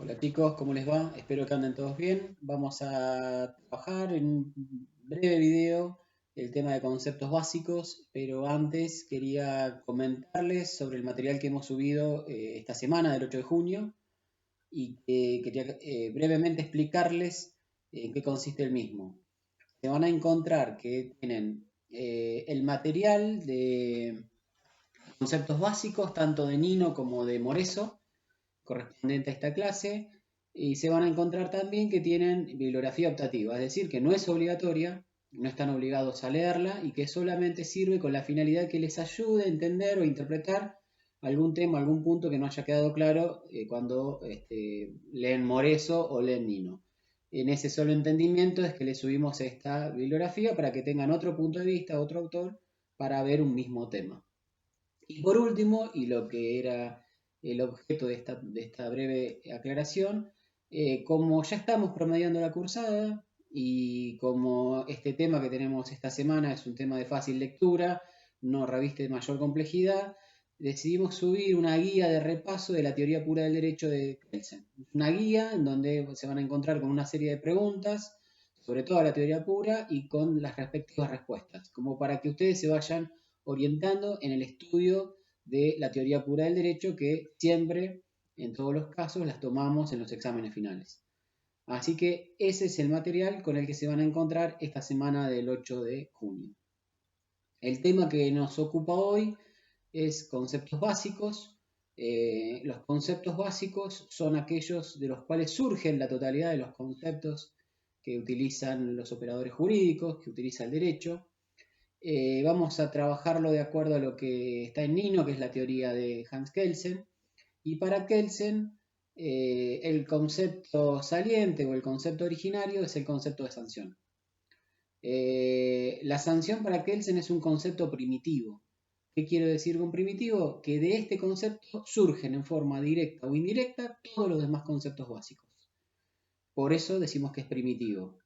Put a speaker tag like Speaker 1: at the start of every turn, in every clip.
Speaker 1: Hola chicos, ¿cómo les va? Espero que anden todos bien. Vamos a trabajar en un breve video el tema de conceptos básicos, pero antes quería comentarles sobre el material que hemos subido esta semana del 8 de junio y que quería brevemente explicarles en qué consiste el mismo. Se van a encontrar que tienen el material de conceptos básicos, tanto de Nino como de Moreso, correspondiente a esta clase, y se van a encontrar también que tienen bibliografía optativa, es decir, que no es obligatoria, no están obligados a leerla y que solamente sirve con la finalidad que les ayude a entender o interpretar algún tema, algún punto que no haya quedado claro cuando leen Moreso o leen Nino. En ese solo entendimiento es que les subimos esta bibliografía para que tengan otro punto de vista, otro autor, para ver un mismo tema. Y por último, y lo que era el objeto de esta breve aclaración, como ya estamos promediando la cursada y como este tema que tenemos esta semana es un tema de fácil lectura, no reviste mayor complejidad, decidimos subir una guía de repaso de la teoría pura del derecho de Kelsen. Una guía en donde se van a encontrar con una serie de preguntas sobre toda la teoría pura y con las respectivas respuestas, como para que ustedes se vayan orientando en el estudio de la teoría pura del derecho que siempre, en todos los casos, las tomamos en los exámenes finales. Así que ese es el material con el que se van a encontrar esta semana del 8 de junio. El tema que nos ocupa hoy es conceptos básicos. Los conceptos básicos son aquellos de los cuales surgen la totalidad de los conceptos que utilizan los operadores jurídicos, que utiliza el derecho. Vamos a trabajarlo de acuerdo a lo que está en Nino, que es la teoría de Hans Kelsen. Y para Kelsen, el concepto saliente o el concepto originario es el concepto de sanción. La sanción para Kelsen es un concepto primitivo. ¿Qué quiero decir con primitivo? Que de este concepto surgen en forma directa o indirecta todos los demás conceptos básicos. Por eso decimos que es primitivo.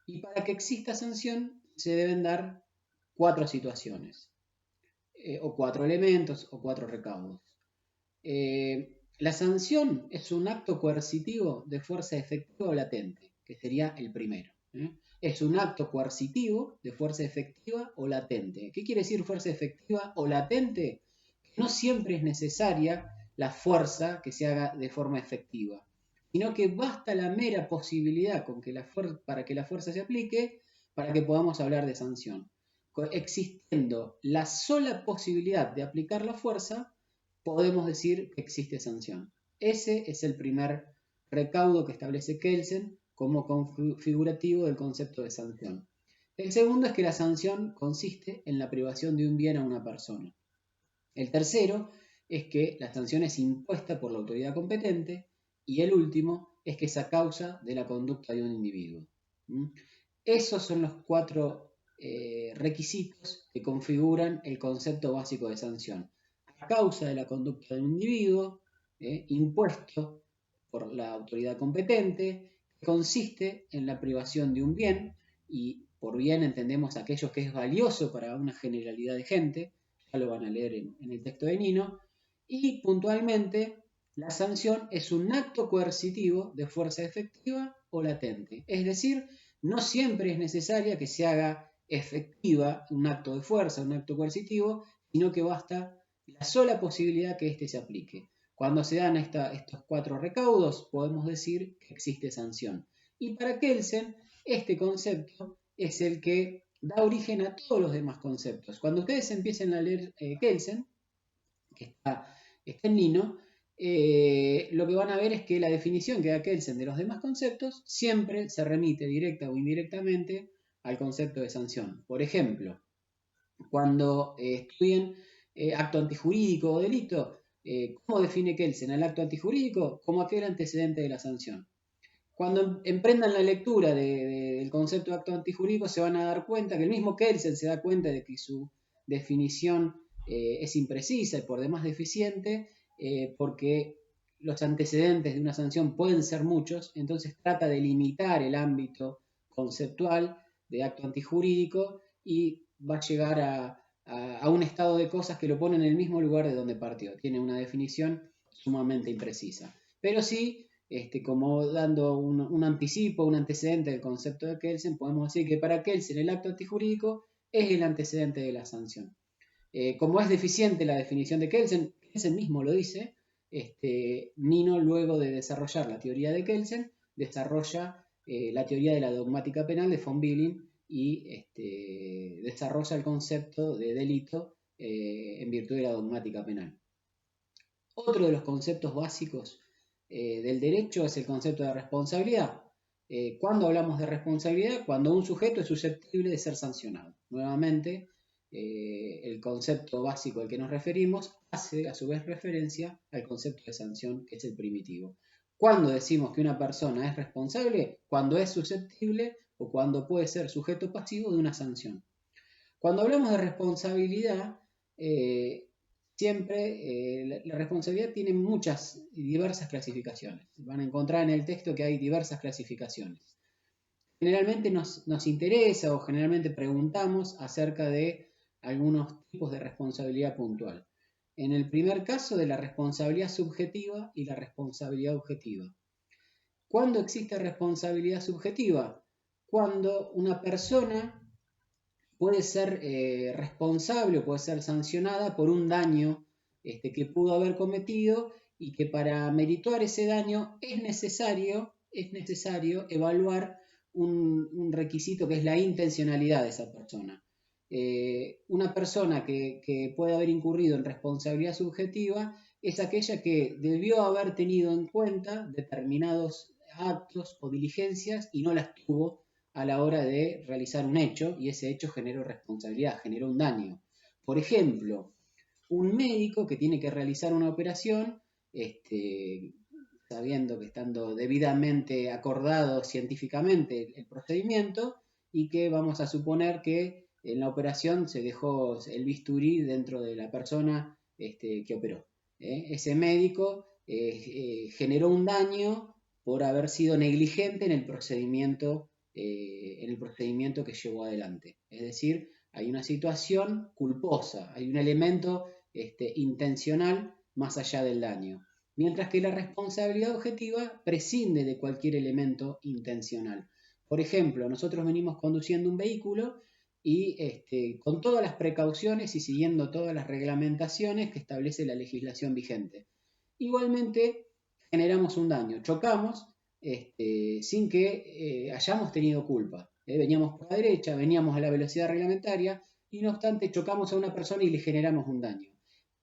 Speaker 1: Y para que exista sanción se deben dar cuatro situaciones, o cuatro elementos, o cuatro recaudos. La sanción es un acto coercitivo de fuerza efectiva o latente, que sería el primero. Es un acto coercitivo de fuerza efectiva o latente. ¿Qué quiere decir fuerza efectiva o latente? Que no siempre es necesaria la fuerza que se haga de forma efectiva, sino que basta la mera posibilidad para que la fuerza se aplique para que podamos hablar de sanción. Existiendo la sola posibilidad de aplicar la fuerza, podemos decir que existe sanción. Ese es el primer recaudo que establece Kelsen como configurativo del concepto de sanción. El segundo es que la sanción consiste en la privación de un bien a una persona. El tercero es que la sanción es impuesta por la autoridad competente. Y el último es que es a causa de la conducta de un individuo. Esos son los cuatro requisitos que configuran el concepto básico de sanción. A causa de la conducta de un individuo, impuesto por la autoridad competente, que consiste en la privación de un bien, y por bien entendemos aquello que es valioso para una generalidad de gente, ya lo van a leer en el texto de Nino, y puntualmente la sanción es un acto coercitivo de fuerza efectiva o latente, es decir, no siempre es necesaria que se haga efectiva un acto de fuerza, un acto coercitivo, sino que basta la sola posibilidad que éste se aplique. Cuando se dan estos cuatro recaudos, podemos decir que existe sanción. Y para Kelsen, este concepto es el que da origen a todos los demás conceptos. Cuando ustedes empiecen a leer Kelsen, que está en Nino, lo que van a ver es que la definición que da Kelsen de los demás conceptos siempre se remite directa o indirectamente al concepto de sanción. Por ejemplo, cuando estudien acto antijurídico o delito, ¿cómo define Kelsen al acto antijurídico? Como aquel antecedente de la sanción. Cuando emprendan la lectura del concepto de acto antijurídico, se van a dar cuenta que el mismo Kelsen se da cuenta de que su definición es imprecisa y por demás deficiente, porque los antecedentes de una sanción pueden ser muchos, entonces trata de limitar el ámbito conceptual de acto antijurídico y va a llegar a un estado de cosas que lo pone en el mismo lugar de donde partió. Tiene una definición sumamente imprecisa. Pero sí como dando un anticipo, un antecedente del concepto de Kelsen, podemos decir que para Kelsen el acto antijurídico es el antecedente de la sanción. Como es deficiente la definición de Kelsen, Kelsen mismo lo dice, Nino, luego de desarrollar la teoría de Kelsen, desarrolla la teoría de la dogmática penal de von Billing y desarrolla el concepto de delito en virtud de la dogmática penal. Otro de los conceptos básicos del derecho es el concepto de responsabilidad. ¿Cuándo hablamos de responsabilidad? Cuando un sujeto es susceptible de ser sancionado. Nuevamente, el concepto básico al que nos referimos hace a su vez referencia al concepto de sanción, que es el primitivo. ¿Cuándo decimos que una persona es responsable? Cuando es susceptible o cuando puede ser sujeto pasivo de una sanción. Cuando hablamos de responsabilidad, siempre la responsabilidad tiene muchas y diversas clasificaciones. Van a encontrar en el texto que hay diversas clasificaciones. Generalmente nos interesa o generalmente preguntamos acerca de algunos tipos de responsabilidad puntual. En el primer caso, de la responsabilidad subjetiva y la responsabilidad objetiva. ¿Cuándo existe responsabilidad subjetiva? Cuando una persona puede ser responsable o puede ser sancionada por un daño que pudo haber cometido y que para merituar ese daño es necesario evaluar un requisito que es la intencionalidad de esa persona. Una persona que puede haber incurrido en responsabilidad subjetiva es aquella que debió haber tenido en cuenta determinados actos o diligencias y no las tuvo a la hora de realizar un hecho, y ese hecho generó responsabilidad, generó un daño. Por ejemplo, un médico que tiene que realizar una operación, sabiendo que estando debidamente acordado científicamente el procedimiento, y que vamos a suponer que en la operación se dejó el bisturí dentro de la persona que operó. Ese médico generó un daño por haber sido negligente en el procedimiento que llevó adelante. Es decir, hay una situación culposa, hay un elemento intencional más allá del daño. Mientras que la responsabilidad objetiva prescinde de cualquier elemento intencional. Por ejemplo, nosotros venimos conduciendo un vehículo y con todas las precauciones y siguiendo todas las reglamentaciones que establece la legislación vigente. Igualmente, generamos un daño, chocamos sin que hayamos tenido culpa. Veníamos por la derecha, veníamos a la velocidad reglamentaria y no obstante chocamos a una persona y le generamos un daño.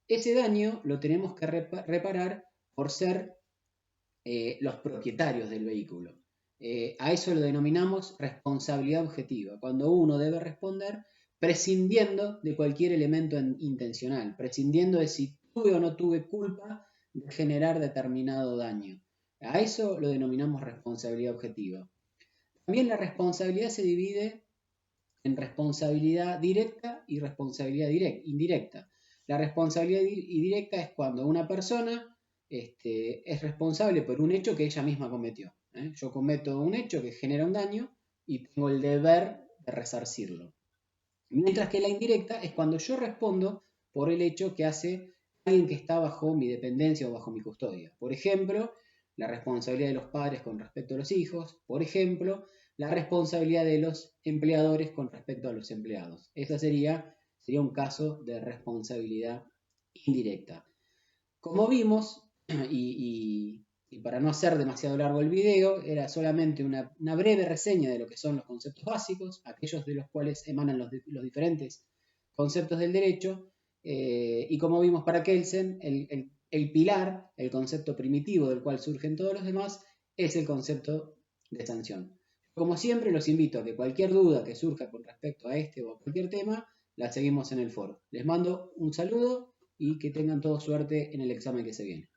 Speaker 1: Ese daño lo tenemos que reparar por ser los propietarios del vehículo. A eso lo denominamos responsabilidad objetiva, cuando uno debe responder prescindiendo de cualquier elemento intencional, prescindiendo de si tuve o no tuve culpa de generar determinado daño. A eso lo denominamos responsabilidad objetiva. También la responsabilidad se divide en responsabilidad directa y responsabilidad indirecta. La responsabilidad directa es cuando una persona es responsable por un hecho que ella misma cometió. Yo cometo un hecho que genera un daño y tengo el deber de resarcirlo. Mientras que la indirecta es cuando yo respondo por el hecho que hace alguien que está bajo mi dependencia o bajo mi custodia. Por ejemplo, la responsabilidad de los padres con respecto a los hijos. Por ejemplo, la responsabilidad de los empleadores con respecto a los empleados. Ese sería un caso de responsabilidad indirecta. Como vimos, y para no hacer demasiado largo el video, era solamente una breve reseña de lo que son los conceptos básicos, aquellos de los cuales emanan los diferentes conceptos del derecho, y como vimos para Kelsen, el pilar, el concepto primitivo del cual surgen todos los demás, es el concepto de sanción. Como siempre, los invito a que cualquier duda que surja con respecto a este o a cualquier tema, la seguimos en el foro. Les mando un saludo y que tengan toda suerte en el examen que se viene.